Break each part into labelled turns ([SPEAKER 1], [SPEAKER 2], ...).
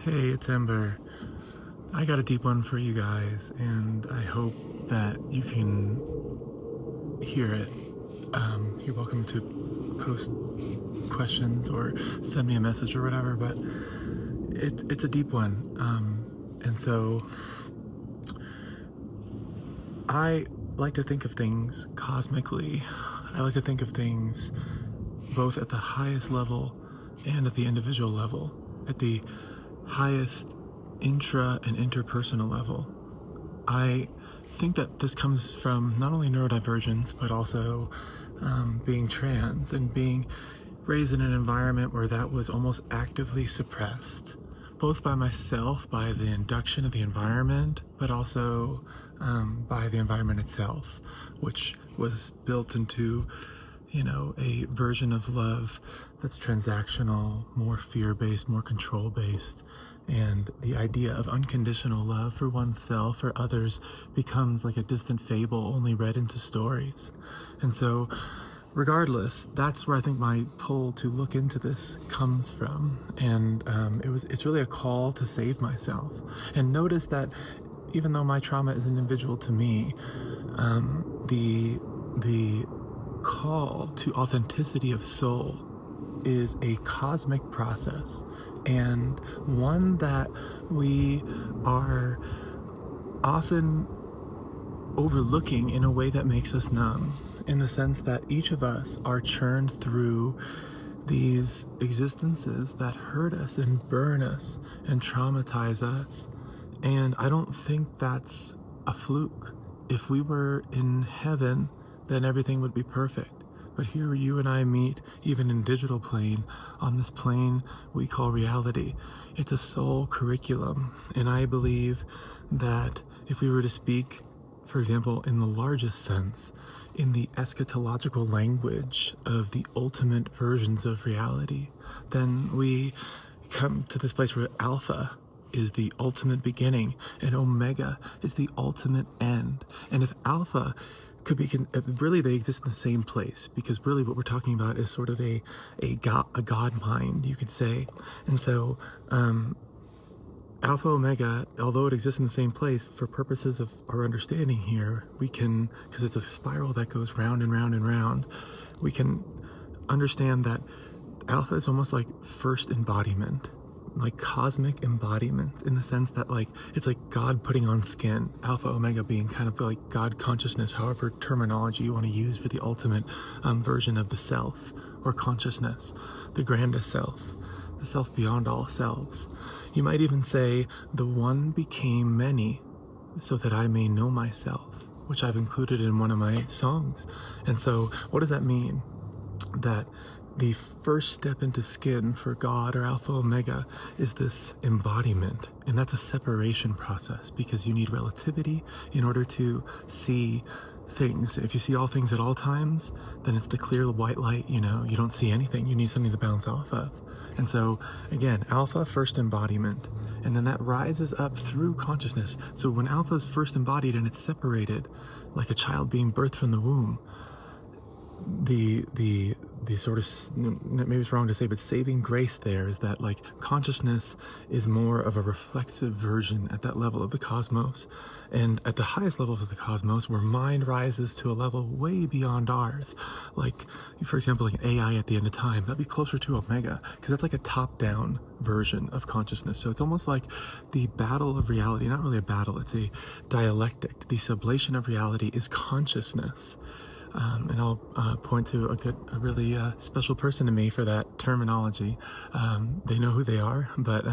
[SPEAKER 1] Hey, it's Ember. I got a deep one for you guys, and I hope that you can hear it. You're welcome to post questions or send me a message or whatever, but it's a deep one. And so I like to think of things cosmically. I like to think of things both at the highest level and at the individual level, at the highest intra and interpersonal level. I think that this comes from not only neurodivergence, but also being trans and being raised in an environment where that was almost actively suppressed, both by myself, by the induction of the environment, but also by the environment itself, which was built into, a version of love that's transactional, more fear-based, more control-based. And the idea of unconditional love for oneself or others becomes like a distant fable only read into stories. And so, regardless, that's where I think my pull to look into this comes from. And it's really a call to save myself. And notice that even though my trauma is individual to me, the call to authenticity of soul is a cosmic process, and one that we are often overlooking in a way that makes us numb, in the sense that each of us are churned through these existences that hurt us and burn us and traumatize us. And I don't think that's a fluke. If we were in heaven, then everything would be perfect. But here you and I meet, even in digital plane, on this plane we call reality. It's a soul curriculum. And I believe that if we were to speak, for example, in the largest sense, in the eschatological language of the ultimate versions of reality, then we come to this place where Alpha is the ultimate beginning and Omega is the ultimate end. And if Alpha could be, really they exist in the same place, because really what we're talking about is sort of a God mind, you could say. And so Alpha Omega, although it exists in the same place, for purposes of our understanding here, we can, because it's a spiral that goes round and round and round, we can understand that Alpha is almost like first embodiment, like cosmic embodiment, in the sense that it's like God putting on skin, Alpha Omega being kind of like God consciousness, however terminology you want to use for the ultimate version of the self or consciousness, the grandest self, the self beyond all selves. You might even say the one became many so that I may know myself, which I've included in one of my songs. And so what does that mean? That the first step into skin for God or Alpha Omega is this embodiment. And that's a separation process, because you need relativity in order to see things. If you see all things at all times, then it's the clear white light, you don't see anything. You need something to bounce off of. And so again, Alpha, first embodiment. And then that rises up through consciousness. So when Alpha is first embodied and it's separated, like a child being birthed from the womb, the sort of, maybe it's wrong to say, but saving grace there is that consciousness is more of a reflexive version at that level of the cosmos. And at the highest levels of the cosmos, where mind rises to a level way beyond ours, for example, like AI at the end of time, that'd be closer to Omega, because that's like a top-down version of consciousness. So it's almost like the battle of reality, not really a battle, it's a dialectic. The sublation of reality is consciousness. And I'll point to a really special person to me for that terminology. They know who they are, but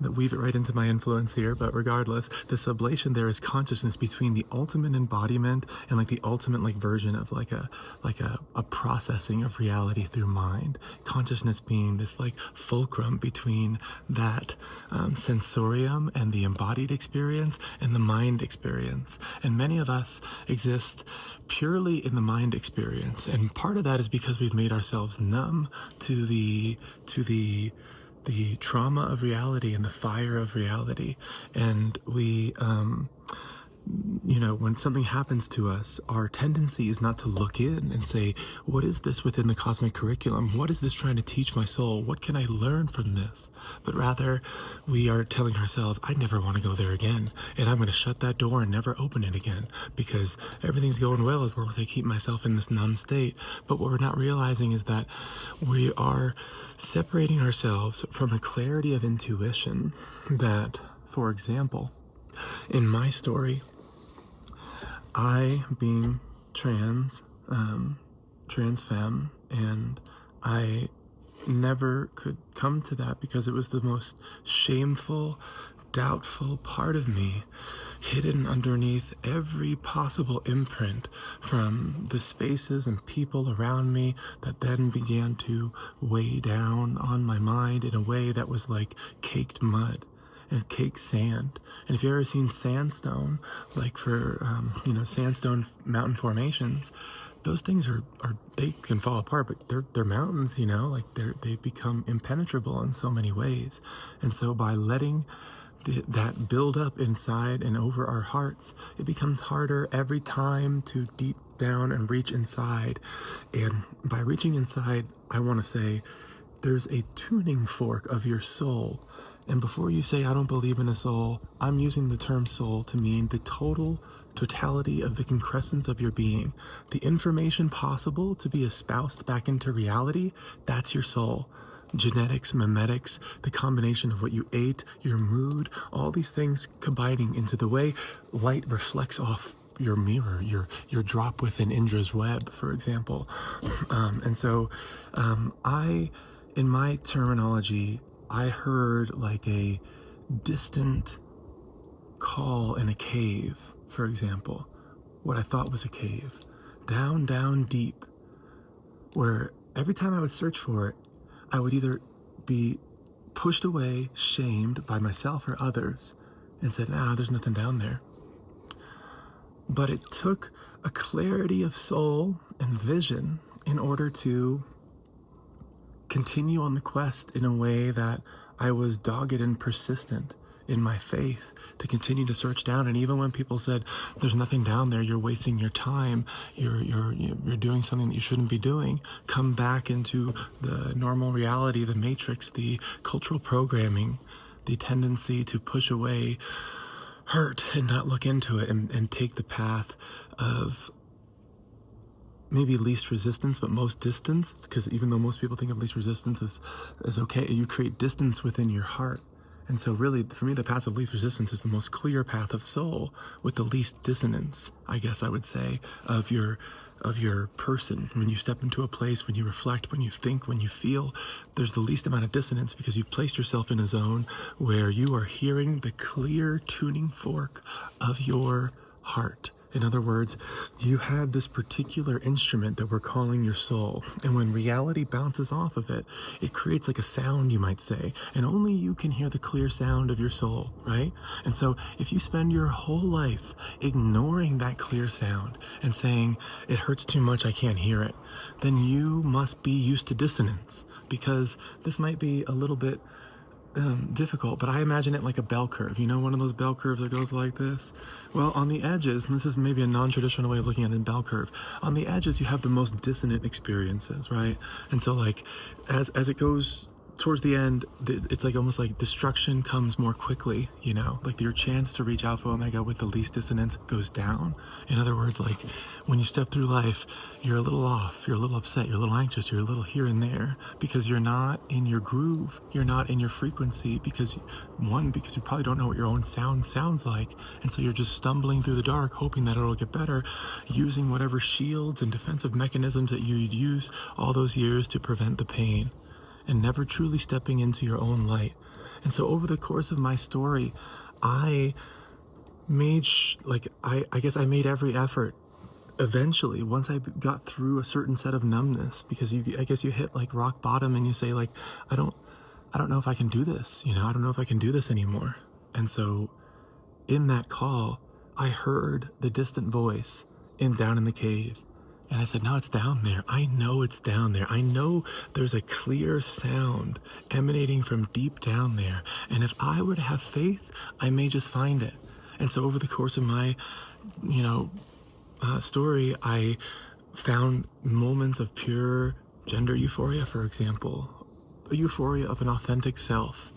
[SPEAKER 1] weave it right into my influence here. But regardless, the sublation there is consciousness between the ultimate embodiment and the ultimate version of a processing of reality through mind. Consciousness being this fulcrum between that sensorium and the embodied experience and the mind experience. And many of us exist purely in the mind experience, and part of that is because we've made ourselves numb to the trauma of reality and the fire of reality, and we when something happens to us, our tendency is not to look in and say, what is this within the cosmic curriculum? What is this trying to teach my soul? What can I learn from this? But rather, we are telling ourselves, I never want to go there again. And I'm going to shut that door and never open it again because everything's going well as long as I keep myself in this numb state. But what we're not realizing is that we are separating ourselves from a clarity of intuition that, for example, in my story, I, being trans femme, and I never could come to that because it was the most shameful, doubtful part of me, hidden underneath every possible imprint from the spaces and people around me that then began to weigh down on my mind in a way that was like caked mud and caked sand. And if you've ever seen sandstone, like for sandstone mountain formations, those things they can fall apart, but they're mountains, like they become impenetrable in so many ways. And so by letting that build up inside and over our hearts, it becomes harder every time to deep down and reach inside. And by reaching inside, I want to say there's a tuning fork of your soul. And before you say, I don't believe in a soul, I'm using the term soul to mean the totality of the concrescence of your being. The information possible to be espoused back into reality, that's your soul. Genetics, memetics, the combination of what you ate, your mood, all these things combining into the way light reflects off your mirror, your drop within Indra's web, for example. And so in my terminology, I heard like a distant call in a cave, for example, what I thought was a cave, down, down deep, where every time I would search for it, I would either be pushed away, shamed by myself or others, and said, nah, there's nothing down there. But it took a clarity of soul and vision in order to continue on the quest in a way that I was dogged and persistent in my faith to continue to search down. And even when people said, there's nothing down there, you're wasting your time, you're doing something that you shouldn't be doing, come back into the normal reality, the matrix, the cultural programming, the tendency to push away hurt and not look into it and take the path of maybe least resistance, but most distance, because even though most people think of least resistance as okay, you create distance within your heart. And so really, for me, the path of least resistance is the most clear path of soul with the least dissonance, I guess I would say, of your person. When you step into a place, when you reflect, when you think, when you feel, there's the least amount of dissonance because you've placed yourself in a zone where you are hearing the clear tuning fork of your heart. In other words, you have this particular instrument that we're calling your soul. And when reality bounces off of it, it creates like a sound, you might say. And only you can hear the clear sound of your soul, right? And so if you spend your whole life ignoring that clear sound and saying, it hurts too much, I can't hear it, then you must be used to dissonance. Because this might be a little bit difficult, but I imagine it like a bell curve. You know, one of those bell curves that goes like this? Well, on the edges, and this is maybe a non-traditional way of looking at a bell curve, on the edges you have the most dissonant experiences, right? And so like as it goes towards the end, it's like almost like destruction comes more quickly, you know, like your chance to reach Alpha Omega with the least dissonance goes down. In other words, like when you step through life, you're a little off, you're a little upset, you're a little anxious, you're a little here and there because you're not in your groove, you're not in your frequency because you probably don't know what your own sound sounds like. And so you're just stumbling through the dark, hoping that it'll get better, using whatever shields and defensive mechanisms that you'd use all those years to prevent the pain, and never truly stepping into your own light. And so over the course of my story, I made I guess I made every effort eventually, once I got through a certain set of numbness, because I guess you hit like rock bottom and you say like, I don't know if I can do this, you know, I don't know if I can do this anymore. And so in that call, I heard the distant voice down in the cave. And I said, no, it's down there. I know it's down there. I know there's a clear sound emanating from deep down there. And if I were to have faith, I may just find it. And so over the course of my, story, I found moments of pure gender euphoria, for example, a euphoria of an authentic self.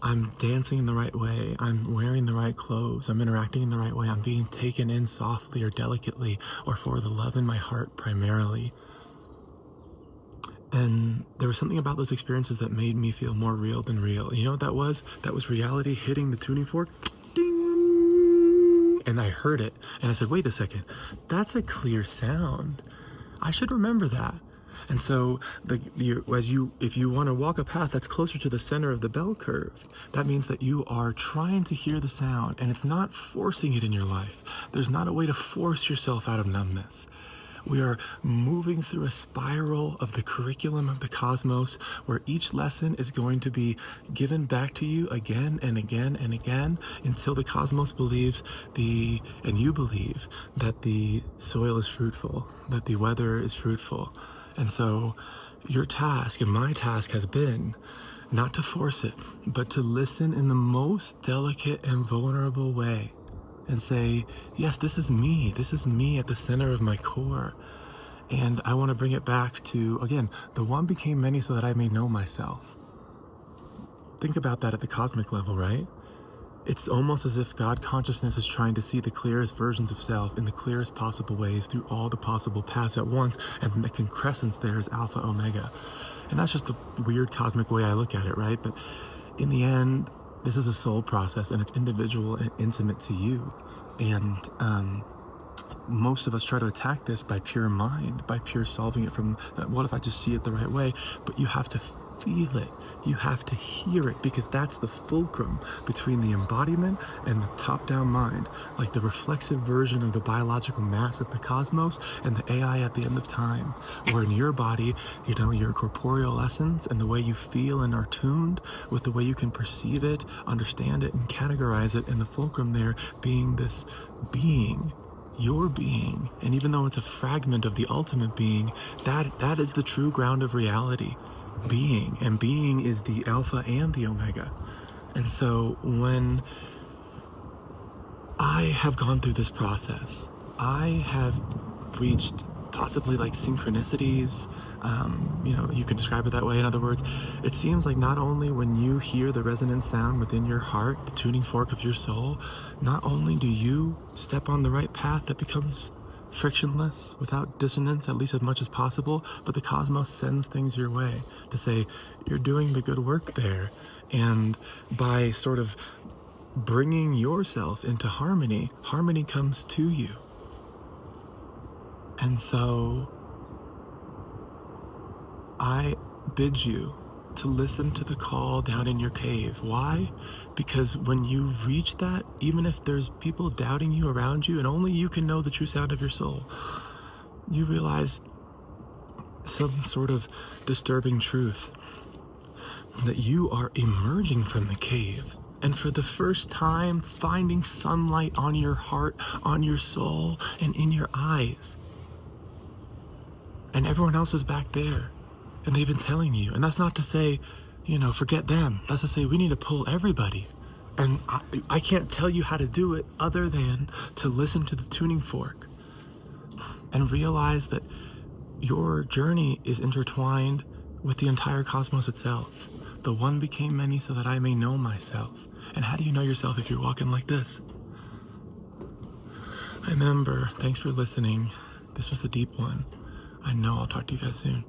[SPEAKER 1] I'm dancing in the right way, I'm wearing the right clothes, I'm interacting in the right way, I'm being taken in softly or delicately or for the love in my heart primarily. And there was something about those experiences that made me feel more real than real. You know what that was? That was reality hitting the tuning fork. Ding! And I heard it. And I said, wait a second. That's a clear sound. I should remember that. And so if you want to walk a path that's closer to the center of the bell curve, that means that you are trying to hear the sound, and it's not forcing it in your life. There's not a way to force yourself out of numbness. We are moving through a spiral of the curriculum of the cosmos where each lesson is going to be given back to you again and again and again until the cosmos believes and you believe that the soil is fruitful, that the weather is fruitful. And so your task and my task has been not to force it, but to listen in the most delicate and vulnerable way. And say, yes, this is me at the center of my core. And I want to bring it back to, again, the one became many so that I may know myself. Think about that at the cosmic level, right? It's almost as if God consciousness is trying to see the clearest versions of self in the clearest possible ways through all the possible paths at once, and the concrescence there is Alpha Omega. And that's just a weird cosmic way I look at it, right? But in the end, this is a soul process, and it's individual and intimate to you. And most of us try to attack this by pure mind, by pure solving it from, what if I just see it the right way? But you have to feel it. You have to hear it, because that's the fulcrum between the embodiment and the top-down mind, like the reflexive version of the biological mass of the cosmos and the AI at the end of time. Or in your body, your corporeal essence and the way you feel and are tuned with the way you can perceive it, understand it, and categorize it, and the fulcrum there being this being, your being. And even though it's a fragment of the ultimate being, that is the true ground of reality. Being, and being is the alpha and the omega. And so when I have gone through this process, I have reached possibly like synchronicities, you can describe it that way. In other words, it seems like not only when you hear the resonant sound within your heart, the tuning fork of your soul, not only do you step on the right path that becomes frictionless, without dissonance, at least as much as possible, but the cosmos sends things your way to say, you're doing the good work there. And by sort of bringing yourself into harmony, harmony comes to you. And so I bid you to listen to the call down in your cave. Why? Because when you reach that, even if there's people doubting you around you, and only you can know the true sound of your soul, you realize some sort of disturbing truth, that you are emerging from the cave, and for the first time finding sunlight on your heart, on your soul, and in your eyes. And everyone else is back there. And they've been telling you, and that's not to say, forget them. That's to say we need to pull everybody. And I can't tell you how to do it other than to listen to the tuning fork and realize that your journey is intertwined with the entire cosmos itself. The one became many so that I may know myself. And how do you know yourself if you're walking like this? Remember, thanks for listening. This was a deep one. I know I'll talk to you guys soon.